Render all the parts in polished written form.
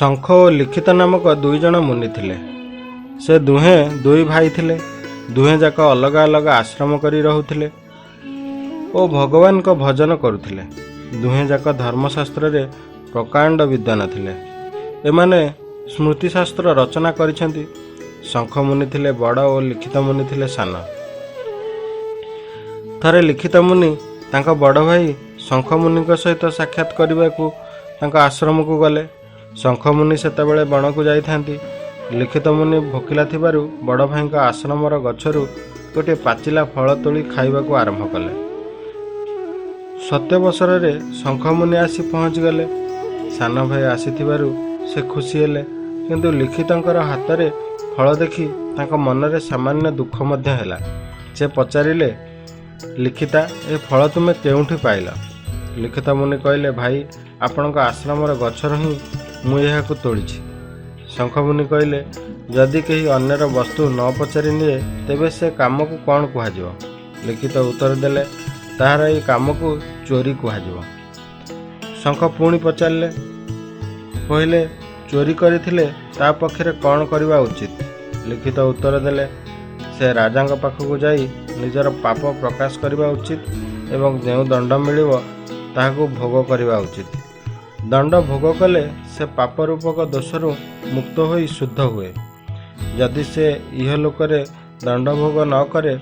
ଶଙ୍ଖ ଓ ଲିଖିତ ନାମକ ଦୁଇ ଜଣ ମୁନି ଥିଲେ। ସେ ଦୁହେଁ ଦୁଇ ଭାଇ ଥିଲେ। ଦୁହେଁ ଯାକ ଅଲଗା ଅଲଗା ଆଶ୍ରମ କରି ରହୁଥିଲେ ଓ ଭଗବାନଙ୍କ ଭଜନ କରୁଥିଲେ। ଦୁହେଁ ଯାକ ଧର୍ମଶାସ୍ତ୍ରରେ ପ୍ରକାଣ୍ଡ ବିଦ୍ୱାନ ଥିଲେ। ଏମାନେ ସ୍ମୃତିଶାସ୍ତ୍ର ରଚନା କରିଛନ୍ତି। ଶଙ୍ଖ ମୁନି ଥିଲେ ବଡ଼ ଓ ଲିଖିତ ମୁନି ଥିଲେ ସାନ। ଥରେ ଲିଖିତ ମୁନି ତାଙ୍କ ବଡ଼ ଭାଇ ଶଙ୍ଖ ମୁନିଙ୍କ ସହିତ ସାକ୍ଷାତ କରିବାକୁ ତାଙ୍କ ଆଶ୍ରମକୁ ଗଲେ। ଶଙ୍ଖ ମୁନି ସେତେବେଳେ ବଣକୁ ଯାଇଥାନ୍ତି। ଲିଖିତ ମୁନି ଭୋକିଲା ଥିବାରୁ ବଡ଼ ଭାଇଙ୍କ ଆଶ୍ରମର ଗଛରୁ ଗୋଟିଏ ପାଚିଲା ଫଳ ତୋଳି ଖାଇବାକୁ ଆରମ୍ଭ କଲେ। ସତ୍ୟବସରରେ ଶଙ୍ଖ ମୁନି ଆସି ପହଞ୍ଚିଗଲେ। ସାନ ଭାଇ ଆସିଥିବାରୁ ସେ ଖୁସି ହେଲେ, କିନ୍ତୁ ଲିଖିତଙ୍କର ହାତରେ ଫଳ ଦେଖି ତାଙ୍କ ମନରେ ସାମାନ୍ୟ ଦୁଃଖ ମଧ୍ୟ ହେଲା। ସେ ପଚାରିଲେ, ଲିଖିତା, ଏ ଫଳ ତୁମେ କେଉଁଠି ପାଇଲ? ଲିଖିତ ମୁନି କହିଲେ, ଭାଇ, ଆପଣଙ୍କ ଆଶ୍ରମର ଗଛରୁ ହିଁ ମୁଁ ଏହାକୁ ତୋଳିଛି। ଶଙ୍ଖ ମୁନି କହିଲେ, ଯଦି କେହି ଅନ୍ୟର ବସ୍ତୁ ନ ପଚାରି ନିଏ ତେବେ ସେ କାମକୁ କ'ଣ କୁହାଯିବ? ଲିଖିତ ଉତ୍ତର ଦେଲେ, ତାହାର ଏହି କାମକୁ ଚୋରି କୁହାଯିବ। ଶଙ୍ଖ ପୁଣି ପଚାରିଲେ, କହିଲେ, ଚୋରି କରିଥିଲେ ତା ପକ୍ଷରେ କ'ଣ କରିବା ଉଚିତ? ଲିଖିତ ଉତ୍ତର ଦେଲେ, ସେ ରାଜାଙ୍କ ପାଖକୁ ଯାଇ ନିଜର ପାପ ପ୍ରକାଶ କରିବା ଉଚିତ ଏବଂ ଯେଉଁ ଦଣ୍ଡ ମିଳିବ ତାହାକୁ ଭୋଗ କରିବା ଉଚିତ। ଦଣ୍ଡ ଭୋଗ କଲେ ସେ ପାପ ରୂପକ ଦୋଷରୁ ମୁକ୍ତ ହୋଇ ଶୁଦ୍ଧ ହୁଏ। ଯଦି ସେ ଇହଲୋକରେ ଦଣ୍ଡ ଭୋଗ ନ କରେ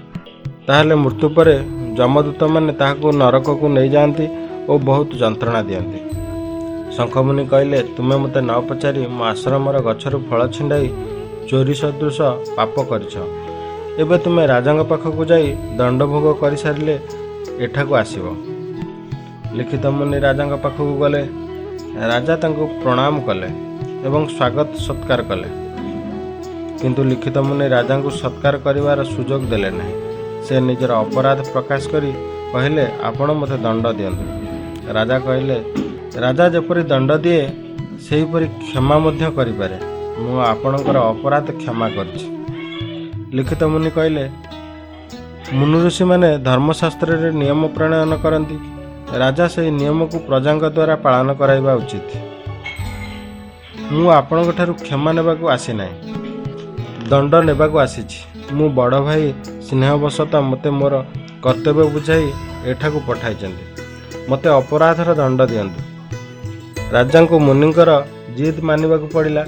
ତାହେଲେ ମୃତ୍ୟୁ ପରେ ଯମଦୂତମାନେ ତାହାକୁ ନରକକୁ ନେଇଯାଆନ୍ତି ଓ ବହୁତ ଯନ୍ତ୍ରଣା ଦିଅନ୍ତି। ଶଙ୍ଖମୁନି କହିଲେ, ତୁମେ ମୋତେ ନ ପଚାରି ମୋ ଆଶ୍ରମର ଗଛରୁ ଫଳ ଛିଣ୍ଡାଇ ଚୋରି ସଦୃଶ ପାପ କରିଛ। ଏବେ ତୁମେ ରାଜାଙ୍କ ପାଖକୁ ଯାଇ ଦଣ୍ଡ ଭୋଗ କରିସାରିଲେ ଏଠାକୁ ଆସିବ। ଲିଖିତ ମୁନି ରାଜାଙ୍କ ପାଖକୁ ଗଲେ। ରାଜା ତାଙ୍କୁ ପ୍ରଣାମ କଲେ ଏବଂ ସ୍ୱାଗତ ସତ୍କାର କଲେ, କିନ୍ତୁ ଲିଖିତ ମୁନି ରାଜାଙ୍କୁ ସତ୍କାର କରିବାର ସୁଯୋଗ ଦେଲେ ନାହିଁ। ସେ ନିଜର ଅପରାଧ ପ୍ରକାଶ କରି କହିଲେ, ଆପଣ ମୋତେ ଦଣ୍ଡ ଦିଅନ୍ତୁ। ରାଜା କହିଲେ, ରାଜା ଯେପରି ଦଣ୍ଡ ଦିଏ ସେହିପରି କ୍ଷମା ମଧ୍ୟ କରିପାରେ। ମୁଁ ଆପଣଙ୍କର ଅପରାଧ କ୍ଷମା କରିଛି। ଲିଖିତ ମୁନି କହିଲେ, ମୁନି ଋଷିମାନେ ଧର୍ମଶାସ୍ତ୍ରରେ ନିୟମ ପ୍ରଣୟନ କରନ୍ତି। ରାଜା ସେହି ନିୟମକୁ ପ୍ରଜାଙ୍କ ଦ୍ୱାରା ପାଳନ କରାଇବା ଉଚିତ। ମୁଁ ଆପଣଙ୍କ ଠାରୁ କ୍ଷମା ନେବାକୁ ଆସିନାହିଁ, ଦଣ୍ଡ ନେବାକୁ ଆସିଛି। ମୁଁ ବଡ଼ ଭାଇ ସ୍ନେହବଶତଃ ମୋତେ ମୋର କର୍ତ୍ତବ୍ୟ ବୁଝାଇ ଏଠାକୁ ପଠାଇଛନ୍ତି। ମୋତେ ଅପରାଧର ଦଣ୍ଡ ଦିଅନ୍ତୁ। ରାଜାଙ୍କୁ ମୁନିଙ୍କର ଜିଦ୍ ମାନିବାକୁ ପଡ଼ିଲା।